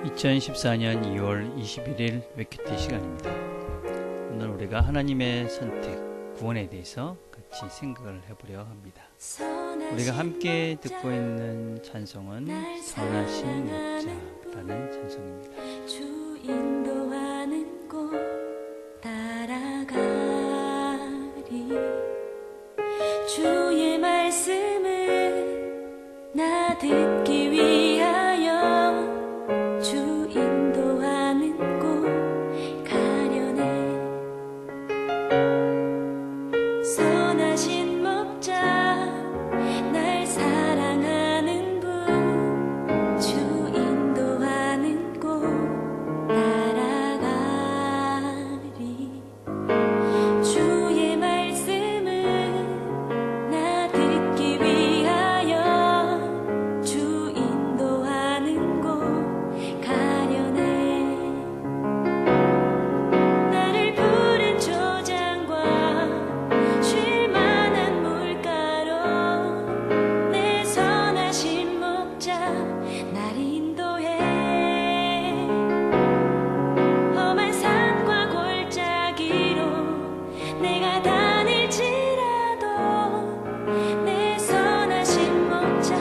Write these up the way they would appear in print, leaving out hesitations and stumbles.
2014년 2월 21일 웨큐티 시간입니다. 오늘 우리가 하나님의 선택, 구원에 대해서 같이 생각을 해보려 합니다. 우리가 함께 듣고 있는 찬송은 선하신 목자라는 찬송입니다. 주 인도하는 곳 따라가리. 주의 말씀을 나 듣기 위하여 주 인도하는 곳 가려네. 선하신 목자 날 사랑하는 분, 주 인도하는 곳 따라가리. 주의 말씀을 나 듣기 위하여 주 인도하는 곳 가려네. 나를 푸른 초장과 쉴 만한 물가로 내 선하신 목자 날 인도해. 험한 산과 골짜기로 내가 다닐지라도 내 선하신 목자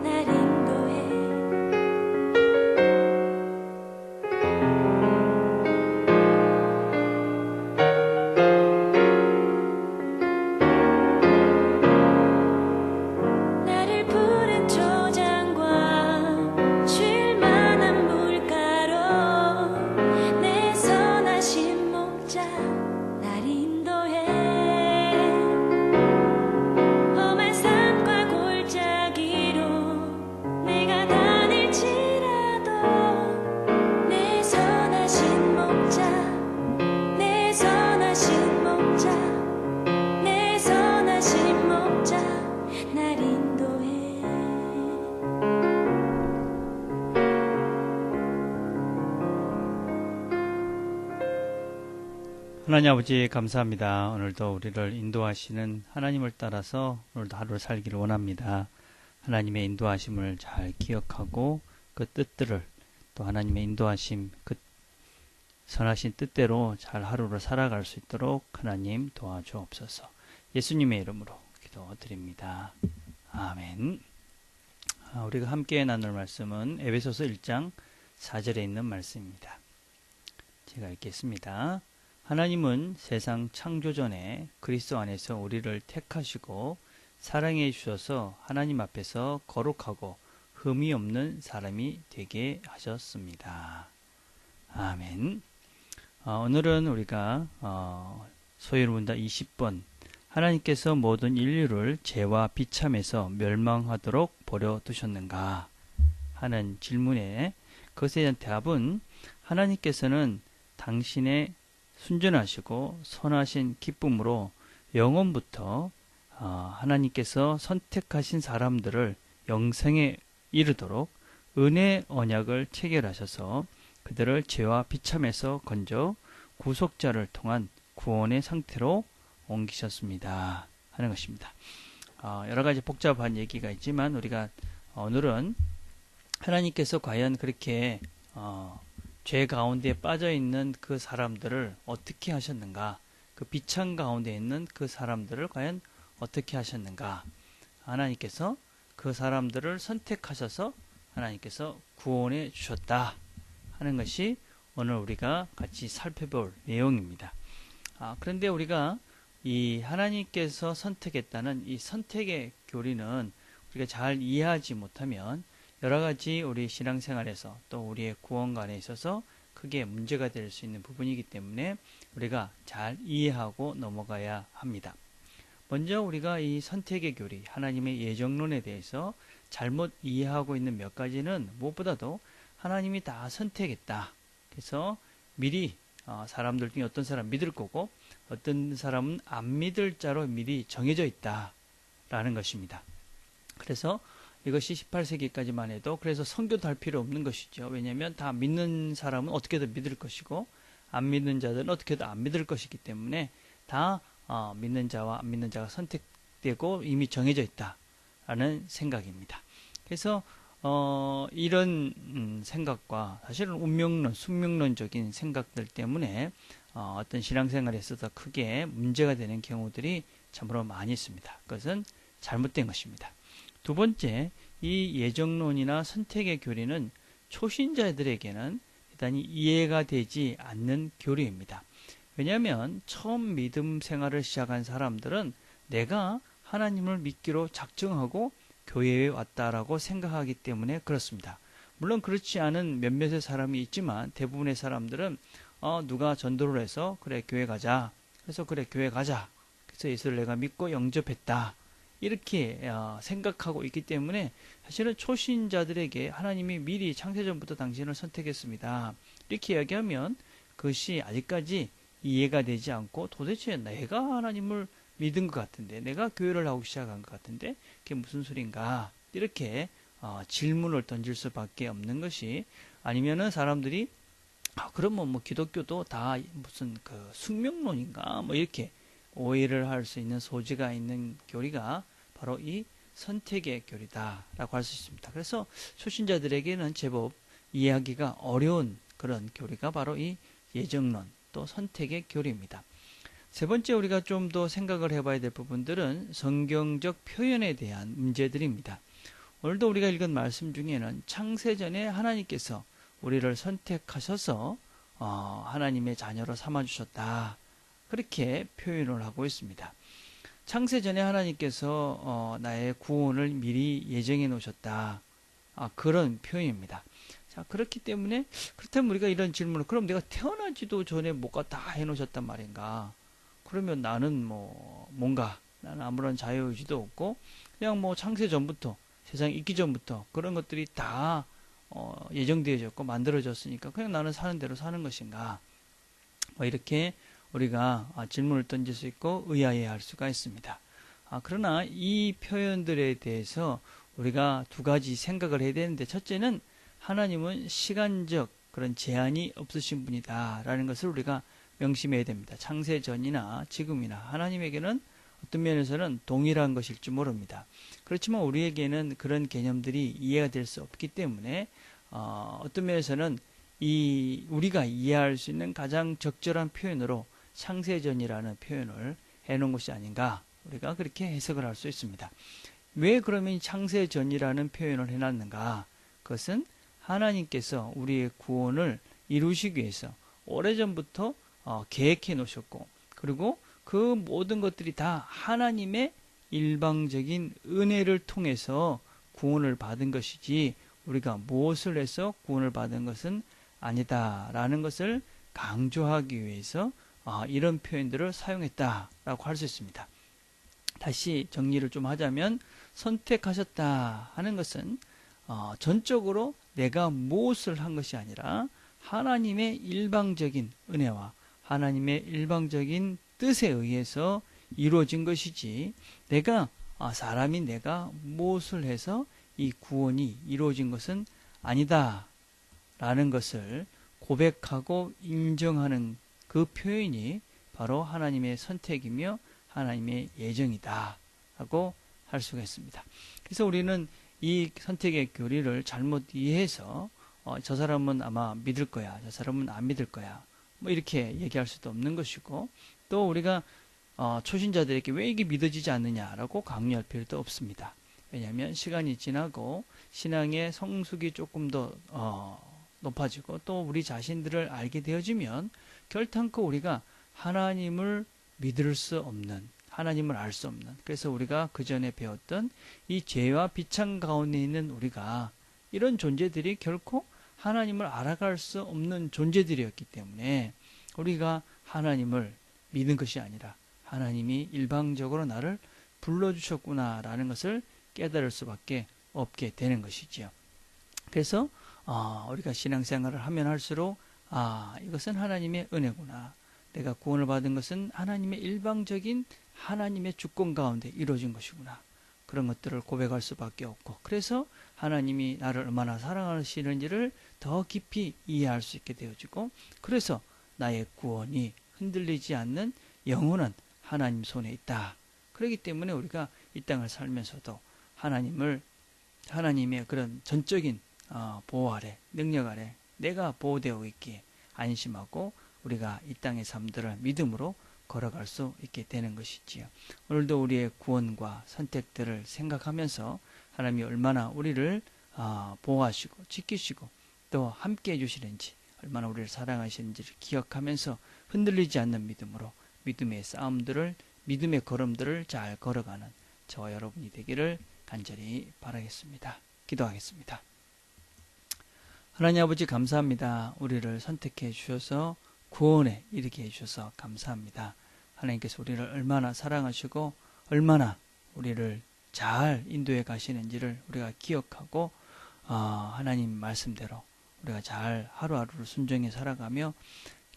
날 인도해. 나를 푸른 초장과 쉴 만한 물가로 내 선하신 목자 날 인도해. 험한 산과 골짜기로 내가 다닐지라도 내 선하신 목자, 내 선하신 목자, 내 선하신 목자 날 인도해. 하나님 아버지 감사합니다. 오늘도 우리를 인도하시는 하나님을 따라서 오늘도 하루를 살기를 원합니다. 하나님의 인도하심을 잘 기억하고 그 뜻들을 또 하나님의 인도하심 그 선하신 뜻대로 잘 하루를 살아갈 수 있도록 하나님 도와주옵소서. 예수님의 이름으로 기도드립니다. 아멘. 우리가 함께 나눌 말씀은 에베소서 1장 4절에 있는 말씀입니다. 제가 읽겠습니다. 하나님은 세상 창조 전에 그리스도 안에서 우리를 택하시고 사랑해 주셔서 하나님 앞에서 거룩하고 흠이 없는 사람이 되게 하셨습니다. 아멘. 오늘은 우리가 소요문답 20번 하나님께서 모든 인류를 죄와 비참에서 멸망하도록 버려두셨는가 하는 질문에 그것에 대한 답은 하나님께서는 당신의 순전하시고 선하신 기쁨으로 영원부터 하나님께서 선택하신 사람들을 영생에 이르도록 은혜 언약을 체결하셔서 그들을 죄와 비참에서 건져 구속자를 통한 구원의 상태로 옮기셨습니다 하는 것입니다. 여러 가지 복잡한 얘기가 있지만 우리가 오늘은 하나님께서 과연 그렇게 죄 가운데 빠져있는 그 사람들을 어떻게 하셨는가, 그 비참 가운데 있는 그 사람들을 과연 어떻게 하셨는가, 하나님께서 그 사람들을 선택하셔서 하나님께서 구원해 주셨다 하는 것이 오늘 우리가 같이 살펴볼 내용입니다. 그런데 우리가 이 하나님께서 선택했다는 이 선택의 교리는 우리가 잘 이해하지 못하면 여러 가지 우리 신앙생활에서 또 우리의 구원관에 있어서 크게 문제가 될 수 있는 부분이기 때문에 우리가 잘 이해하고 넘어가야 합니다. 먼저 우리가 이 선택의 교리, 하나님의 예정론에 대해서 잘못 이해하고 있는 몇 가지는 무엇보다도 하나님이 다 선택했다. 그래서 미리 사람들 중에 어떤 사람 믿을 거고 어떤 사람은 안 믿을 자로 미리 정해져 있다라는 것입니다. 그래서 이것이 18세기까지만 해도 그래서 선교도 할 필요 없는 것이죠. 왜냐하면 다 믿는 사람은 어떻게든 믿을 것이고 안 믿는 자들은 어떻게든 안 믿을 것이기 때문에 다 믿는 자와 안 믿는 자가 선택되고 이미 정해져 있다라는 생각입니다. 그래서 이런 생각과 사실은 운명론, 숙명론적인 생각들 때문에 어떤 신앙생활에 있어서 크게 문제가 되는 경우들이 참으로 많이 있습니다. 그것은 잘못된 것입니다. 두 번째, 이 예정론이나 선택의 교리는 초신자들에게는 대단히 이해가 되지 않는 교리입니다. 왜냐하면 처음 믿음 생활을 시작한 사람들은 내가 하나님을 믿기로 작정하고 교회에 왔다라고 생각하기 때문에 그렇습니다. 물론 그렇지 않은 몇몇의 사람이 있지만 대부분의 사람들은 누가 전도를 해서 그래 교회 가자. 그래서 그래 교회 가자. 그래서 예수를 내가 믿고 영접했다. 이렇게 생각하고 있기 때문에 사실은 초신자들에게 하나님이 미리 창세전부터 당신을 선택했습니다. 이렇게 이야기하면 그것이 아직까지 이해가 되지 않고 도대체 내가 하나님을 믿은 것 같은데 내가 교회를 하고 시작한 것 같은데 그게 무슨 소린가 이렇게 질문을 던질 수밖에 없는 것이 아니면은 사람들이 그러면 뭐 기독교도 다 무슨 그 숙명론인가 뭐 이렇게 오해를 할 수 있는 소지가 있는 교리가 바로 이 선택의 교리다라고 할 수 있습니다. 그래서 초신자들에게는 제법 이해하기가 어려운 그런 교리가 바로 이 예정론 또 선택의 교리입니다. 세 번째 우리가 좀 더 생각을 해봐야 될 부분들은 성경적 표현에 대한 문제들입니다. 오늘도 우리가 읽은 말씀 중에는 창세전에 하나님께서 우리를 선택하셔서 하나님의 자녀로 삼아주셨다. 그렇게 표현을 하고 있습니다. 창세전에 하나님께서 나의 구원을 미리 예정해 놓으셨다. 그런 표현입니다. 자, 그렇기 때문에 그렇다면 우리가 이런 질문을 그럼 내가 태어나지도 전에 뭐가 다 해놓으셨단 말인가? 그러면 나는 뭔가 나는 아무런 자유의지도 없고 그냥 창세 전부터 세상에 있기 전부터 그런 것들이 다 예정되어졌고 만들어졌으니까 그냥 나는 사는 대로 사는 것인가? 이렇게 우리가 질문을 던질 수 있고 의아해할 수가 있습니다. 그러나 이 표현들에 대해서 우리가 두 가지 생각을 해야 되는데 첫째는 하나님은 시간적 그런 제한이 없으신 분이다 라는 것을 우리가 명심해야 됩니다. 창세 전이나 지금이나 하나님에게는 어떤 면에서는 동일한 것일지 모릅니다. 그렇지만 우리에게는 그런 개념들이 이해가 될 수 없기 때문에 어떤 면에서는 우리가 이해할 수 있는 가장 적절한 표현으로 창세전이라는 표현을 해놓은 것이 아닌가 우리가 그렇게 해석을 할 수 있습니다. 왜 그러면 창세전이라는 표현을 해놨는가? 그것은 하나님께서 우리의 구원을 이루시기 위해서 오래전부터 계획해 놓으셨고 그리고 그 모든 것들이 다 하나님의 일방적인 은혜를 통해서 구원을 받은 것이지 우리가 무엇을 해서 구원을 받은 것은 아니다라는 것을 강조하기 위해서 이런 표현들을 사용했다라고 할 수 있습니다. 다시 정리를 좀 하자면 선택하셨다 하는 것은 전적으로 내가 무엇을 한 것이 아니라 하나님의 일방적인 은혜와 하나님의 일방적인 뜻에 의해서 이루어진 것이지 사람이 내가 무엇을 해서 이 구원이 이루어진 것은 아니다 라는 것을 고백하고 인정하는 그 표현이 바로 하나님의 선택이며 하나님의 예정이다 라고 할 수가 있습니다. 그래서 우리는 이 선택의 교리를 잘못 이해해서 저 사람은 아마 믿을 거야, 저 사람은 안 믿을 거야 이렇게 얘기할 수도 없는 것이고 또 우리가 초신자들에게 왜 이게 믿어지지 않느냐라고 강요할 필요도 없습니다. 왜냐하면 시간이 지나고 신앙의 성숙이 조금 더 높아지고 또 우리 자신들을 알게 되어지면 결탄코 우리가 하나님을 믿을 수 없는 하나님을 알 수 없는 그래서 우리가 그 전에 배웠던 이 죄와 비창 가운데 있는 우리가 이런 존재들이 결코 하나님을 알아갈 수 없는 존재들이었기 때문에 우리가 하나님을 믿는 것이 아니라 하나님이 일방적으로 나를 불러주셨구나라는 것을 깨달을 수밖에 없게 되는 것이지요. 그래서 우리가 신앙생활을 하면 할수록 이것은 하나님의 은혜구나. 내가 구원을 받은 것은 하나님의 일방적인 하나님의 주권 가운데 이루어진 것이구나. 그런 것들을 고백할 수밖에 없고 그래서 하나님이 나를 얼마나 사랑하시는지를 더 깊이 이해할 수 있게 되어지고 그래서 나의 구원이 흔들리지 않는 영혼은 하나님 손에 있다. 그렇기 때문에 우리가 이 땅을 살면서도 하나님을 하나님의 그런 전적인 보호 아래, 능력 아래 내가 보호되어 있기에 안심하고 우리가 이 땅의 삶들을 믿음으로 걸어갈 수 있게 되는 것이지요. 오늘도 우리의 구원과 선택들을 생각하면서 하나님이 얼마나 우리를 보호하시고 지키시고 또 함께 해주시는지, 얼마나 우리를 사랑하시는지를 기억하면서 흔들리지 않는 믿음으로 믿음의 싸움들을, 믿음의 걸음들을 잘 걸어가는 저와 여러분이 되기를 간절히 바라겠습니다. 기도하겠습니다. 하나님 아버지, 감사합니다. 우리를 선택해 주셔서 구원에 이르게 해주셔서 감사합니다. 하나님께서 우리를 얼마나 사랑하시고 얼마나 우리를 잘 인도해 가시는지를 우리가 기억하고 하나님 말씀대로 우리가 잘 하루하루를 순종해 살아가며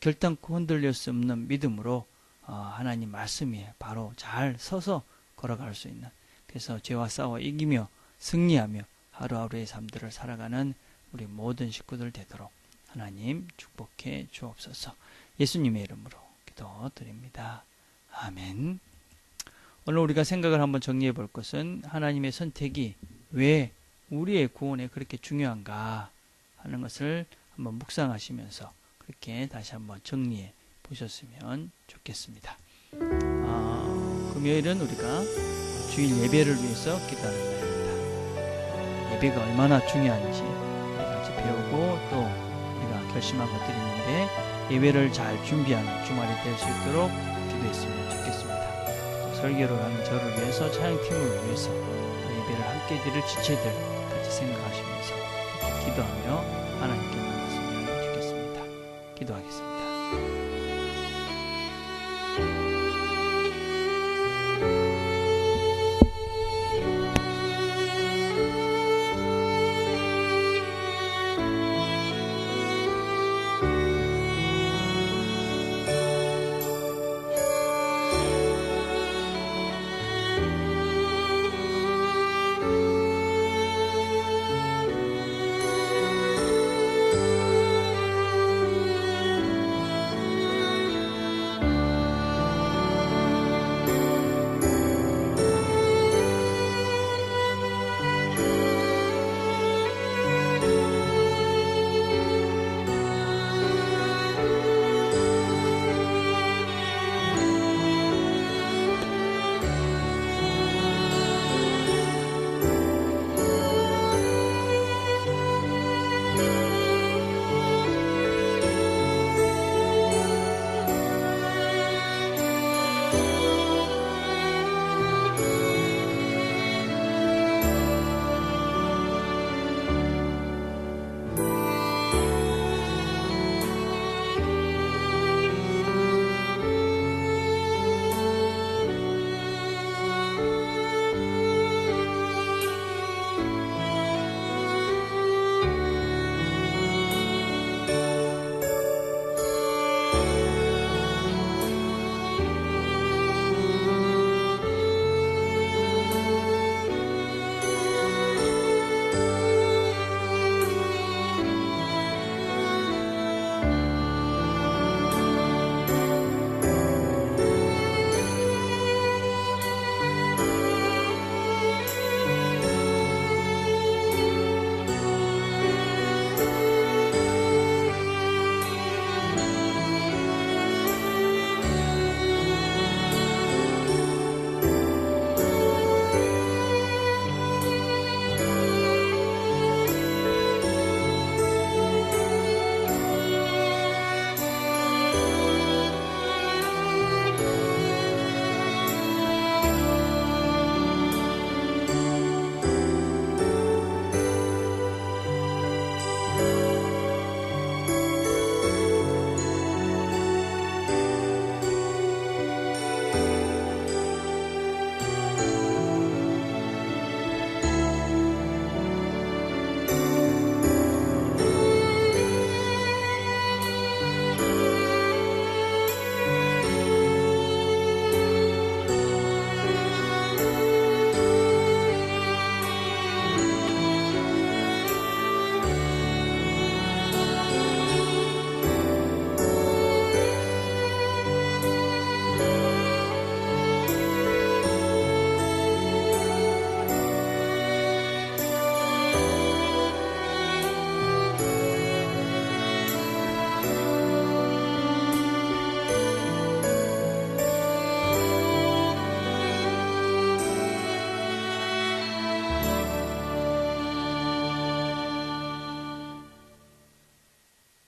결단코 흔들릴 수 없는 믿음으로 하나님 말씀 위에 바로 잘 서서 걸어갈 수 있는, 그래서 죄와 싸워 이기며 승리하며 하루하루의 삶들을 살아가는 우리 모든 식구들 되도록 하나님 축복해 주옵소서. 예수님의 이름으로 기도드립니다. 아멘. 오늘 우리가 생각을 한번 정리해 볼 것은 하나님의 선택이 왜 우리의 구원에 그렇게 중요한가 하는 것을 한번 묵상하시면서 그렇게 다시 한번 정리해 보셨으면 좋겠습니다. 금요일은 우리가 주일 예배를 위해서 기도하는 날입니다. 예배가 얼마나 중요한지 우리 같이 배우고 또 우리가 결심한 것들이 있는데 예배를 잘 준비하는 주말이 될 수 있도록 기도했으면 좋겠습니다. 또 설교를 하는 저를 위해서, 찬양팀을 위해서 예배를 함께 드릴 지체들 같이 생각하시면서 기도하며 하나님께 나갔으면 좋겠습니다. 기도하겠습니다.